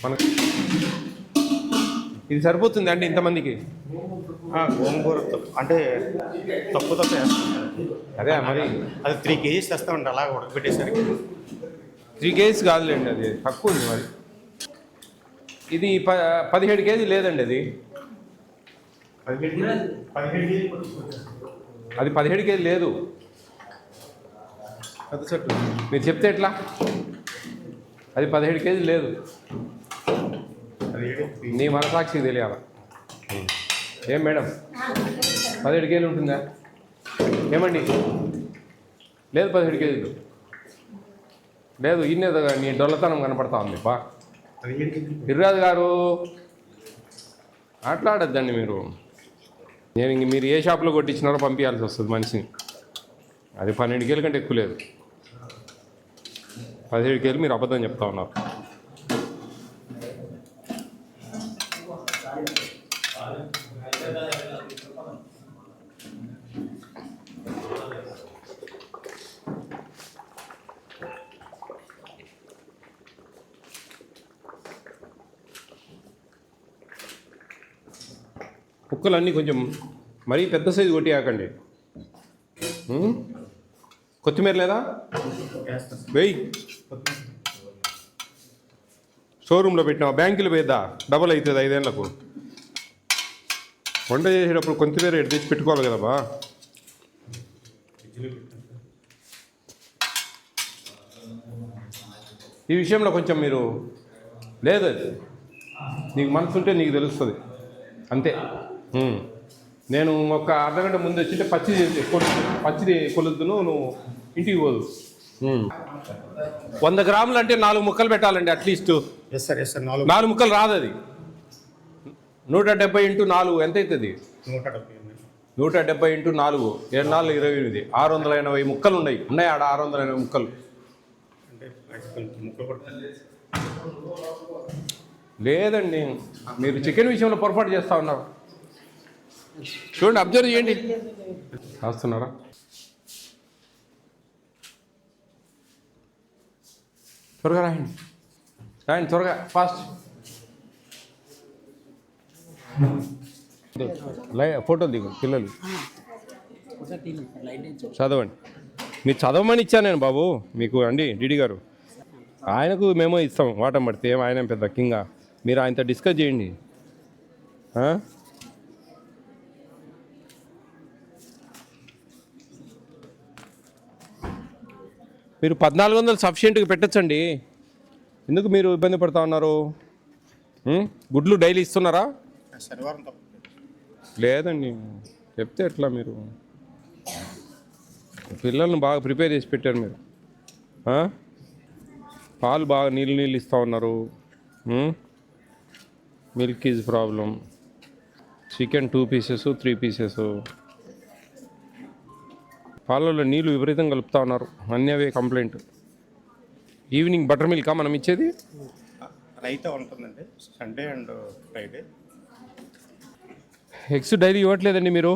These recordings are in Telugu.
మనకు ఇది సరిపోతుంది అండి ఇంతమందికి? గోంగూర అంటే తక్కువ వేస్తాం. అదే మరి అది 3 kgs తెస్తామండి అలా ఉడకబెట్టేసరికి. 3 kgs కాదులేండి, అది తక్కువ ఉంది మరి. ఇది 17 kg లేదండి, అది 17 kg లేదు. మీరు చెప్తే ఎట్లా? అది 17 kg లేదు. నీ మనసాక్షికి తెలియాల. ఏం మేడం 17 kg ఉంటుందా? ఏమండి లేదు 17 kg లేదు. ఇన్నే నీ డొల్లతనం కనపడతా ఉంది బా. గిరిరాజు గారు మాట్లాడద్దండి మీరు. మీరు ఏ షాప్లో కొట్టించినారో పంపించాల్సి వస్తుంది మనిషిని. అది 12 kg కంటే ఎక్కువ లేదు. 17 kg మీరు అబద్ధం చెప్తా ఉన్నారు. ముక్కలన్నీ కొంచెం మరీ పెద్ద సైజు కొట్టియాకండి. కొత్తిమీర లేదా? వెయ్యి. షోరూంలో పెట్టినావా? బ్యాంకులో పోయిద్దా? డబల్ అవుతుంది 5 ఏళ్లకు. వంట చేసేటప్పుడు కొత్తిమీర ఎటు తెచ్చి పెట్టుకోవాలి కదమ్మా. ఈ విషయంలో కొంచెం మీరు లేదు, నీకు మనసు ఉంటే నీకు తెలుస్తుంది అంతే. నేను ఒక అర్ధగంట ముందు వచ్చింటే పచ్చిది కొలుద్దును, నువ్వు ఇంటికి పోదు. 100 గ్రాములు అంటే 4 ముక్కలు పెట్టాలండి అట్లీస్ట్. 4 ముక్కలు రాదు. అది 170 × 4 ఎంత అవుతుంది? 170 × 4 7 4 28 680 ముక్కలు ఉన్నాయి ఆడ. 680 ముక్కలు లేదండి. మీరు చికెన్ విషయంలో పొరపాటు చేస్తూ ఉన్నారు. చూడండి, అబ్జర్వ్ చేయండి. రాస్తున్నారా? త్వరగా రాయండి త్వరగా, ఫాస్ట్. ఫోటోలు దిగు పిల్లలు, చదవండి. మీరు చదవమని ఇచ్చాను నేను బాబు మీకు అండి. డిడి గారు ఆయనకు మేము ఇస్తాం వాటం పడితే. ఆయన పెద్ద కింగా, మీరు ఆయనతో డిస్కస్ చేయండి. మీరు 1400 సఫిషియెంట్గా పెట్టచ్చండి. ఎందుకు మీరు ఇబ్బంది పడుతూ ఉన్నారు? గుడ్లు డైలీ ఇస్తున్నారా? లేదండి, చెప్తే ఎట్లా? మీరు పిల్లల్ని బాగా ప్రిపేర్ చేసి పెట్టారు మీరు. పాలు బాగా నీళ్ళు ఇస్తూ ఉన్నారు. Milk is problem. Chicken 2 pieces 3 pieces. పాలలో నీళ్ళు విపరీతం కలుపుతూ ఉన్నారు. అన్నీ అవే కంప్లైంట్. ఈవినింగ్ బటర్ మిల్కా మనం ఇచ్చేది? రైతా ఉంటుందండి Sunday and Friday. Eggs daily ఇవ్వట్లేదండి మీరు?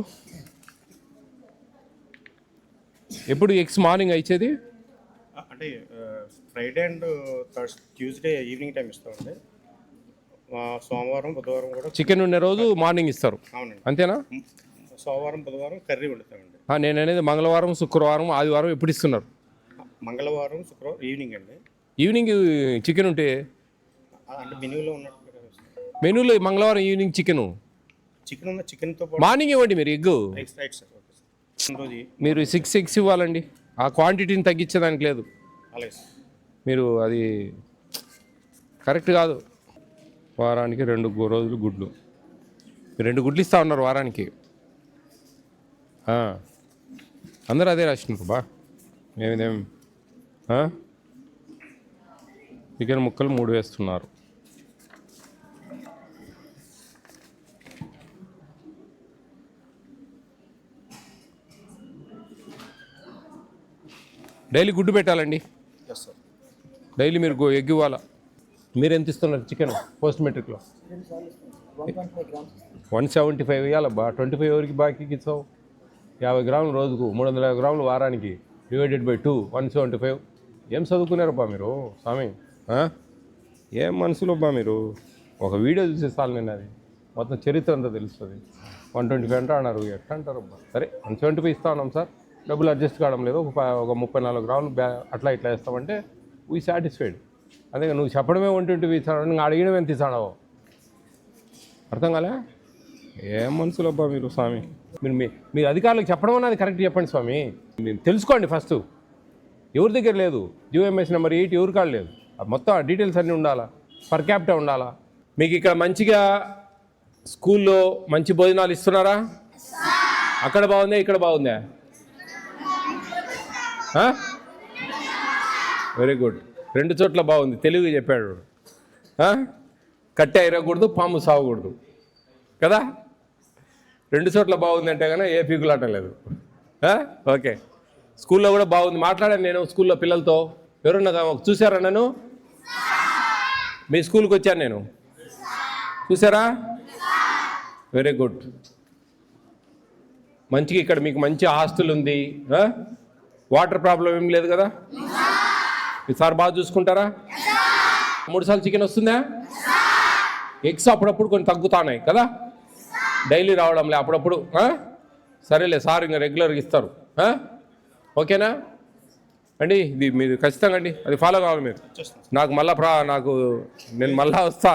ఎప్పుడు ఎగ్స్ మార్నింగ్ ఇచ్చేది? అంటే Friday and Tuesday evening time ఇస్తామండి. సోమవారం బుధవారం కూడా చికెన్ ఉండే రోజు మార్నింగ్ ఇస్తారు. అవునండి, అంతేనా? సోమవారం బుధవారం కర్రీ వండుతామండి. నేను అనేది మంగళవారం శుక్రవారం ఆదివారం ఎప్పుడు ఇస్తున్నారు? మంగళవారం శుక్రవారం ఈవినింగ్ అండి. ఈవినింగ్ చికెన్ ఉంటే అంటే మెనూలో ఉన్నట్టు మెనూలో మంగళవారం ఈవినింగ్ చికెన్ ఉన్న చికెన్తో మార్నింగ్ ఇవ్వండి మీరు ఎగ్. మీరు 6 eggs ఇవ్వాలండి. ఆ క్వాంటిటీని తగ్గించేదానికి లేదు. మీరు అది కరెక్ట్ కాదు. వారానికి 2 రోజులు గుడ్లు. 2 గుడ్లు ఇస్తూ ఉన్నారు వారానికి. అందరూ అదే రాసినారు బా. మేమేం చికెన్ ముక్కలు 3 వేస్తున్నారు. డైలీ గుడ్డు పెట్టాలండి. డైలీ మీరు ఎగ్ ఇవ్వాలా. మీరు ఎంత ఇస్తున్నారు చికెన్ పోస్ట్ మెట్రిక్లో? 175 ఇవ్వాలబ్బా. 25 ఎవరికి బాకీకి ఇస్తావు? 50 గ్రాములు రోజుకు, 350 గ్రాములు వారానికి, డివైడెడ్ బై 2, 175. ఏం చదువుకున్నారబ్బా మీరు స్వామి? ఏం మనుషులబ్బా మీరు? ఒక వీడియో చూసేస్తాను నేను, అది మొత్తం చరిత్ర అంతా తెలుస్తుంది. 125 అంటా అన్నారు, ఎట్లా అంటారబ్బా? సరే 175 ఇస్తా ఉన్నాం సార్, డబ్బులు అడ్జస్ట్ కావడం లేదు, ఒక 34 గ్రాములు అట్లా ఇట్లా ఇస్తామంటే వీ సాటిస్ఫైడ్. అదే నువ్వు చెప్పడమే 120 ఇస్తాను, నువ్వు అడిగిన ఎంత ఇస్తాడో అర్థం కాలే. ఏం మనుషులబ్బా మీరు స్వామి? మీరు అధికారులకు చెప్పడం అన్నది కరెక్ట్ చెప్పండి స్వామి. మీరు తెలుసుకోండి ఫస్ట్. ఎవరి దగ్గర లేదు జియోఎంఎస్ నెంబర్ 8, ఎవరి కాడ లేదు. మొత్తం డీటెయిల్స్ అన్నీ ఉండాలా, పర్ క్యాపిటల్ ఉండాలా. మీకు ఇక్కడ మంచిగా స్కూల్లో మంచి భోజనాలు ఇస్తున్నారా? అక్కడ బాగుందా, ఇక్కడ బాగుందా? Very good. 2 చోట్ల బాగుంది, తెలుగు చెప్పాడు. కట్టె ఎరగకూడదు, పాము సాగకూడదు కదా. 2 చోట్ల బాగుంది అంటే కానీ ఏ పీకులాటం లేదు. ఓకే, స్కూల్లో కూడా బాగుంది. మాట్లాడాను నేను స్కూల్లో పిల్లలతో. ఎవరన్నా చూసారా నన్ను? మీ స్కూల్కి వచ్చాను నేను, చూసారా? Very good. మంచిగా ఇక్కడ మీకు మంచి హాస్టల్ ఉంది. వాటర్ ప్రాబ్లం ఏం లేదు కదా? ఈసారి బాగా చూసుకుంటారా? 3 సార్లు చికెన్ వస్తుందా? ఎగ్స్ అప్పుడప్పుడు కొన్ని తగ్గుతున్నాయి కదా, డైలీ రావడంలే అప్పుడప్పుడు. సరేలే సార్ ఇంకా రెగ్యులర్గా ఇస్తారు. ఓకేనా అండి? ఇది మీరు ఖచ్చితంగా అండి అది ఫాలో కావాలి మీరు. నాకు నేను మళ్ళా వస్తా.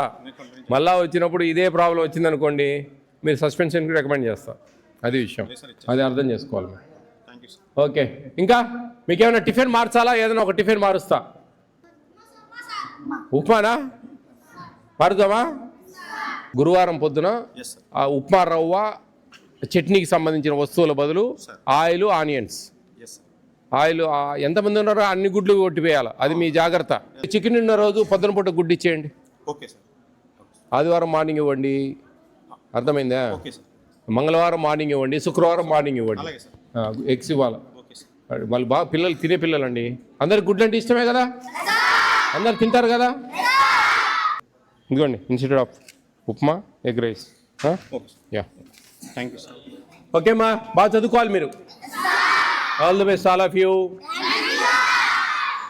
మళ్ళా వచ్చినప్పుడు ఇదే ప్రాబ్లం వచ్చిందనుకోండి, మీరు సస్పెన్షన్కి రికమెండ్ చేస్తా. అది విషయం, అది అర్థం చేసుకోవాలి మీరు. ఓకే, ఇంకా మీకేమైనా టిఫిన్ మార్చాలా? ఏదైనా ఒక టిఫిన్ మారుస్తా. ఉప్మానా మారుద్దామా? గురువారం పొద్దున ఆ ఉప్మా రవ్వ చట్నీకి సంబంధించిన వస్తువుల బదులు ఆయిల్, ఆనియన్స్. ఆయిల్ ఎంతమంది ఉన్నారో అన్ని గుడ్లు కొట్టివేయాలి, అది మీ జాగ్రత్త. చికెన్ ఉన్న రోజు పొద్దున పూట గుడ్డు ఇచ్చేయండి. Okay sir. ఆదివారం మార్నింగ్ ఇవ్వండి, అర్థమైందా? మంగళవారం మార్నింగ్ ఇవ్వండి, శుక్రవారం మార్నింగ్ ఇవ్వండి. ఎగ్స్ ఇవ్వాలి. వాళ్ళు బాగా పిల్లలు తినే పిల్లలండి. అందరికి గుడ్లు అంటే ఇష్టమే కదా, అందరు తింటారు కదా. ఇదిగోండి institute of upma egg rice. Yeah, thank you sir. Okay అమ్మా, బాగా చదువుకోవాలి మీరు. All the best all of you.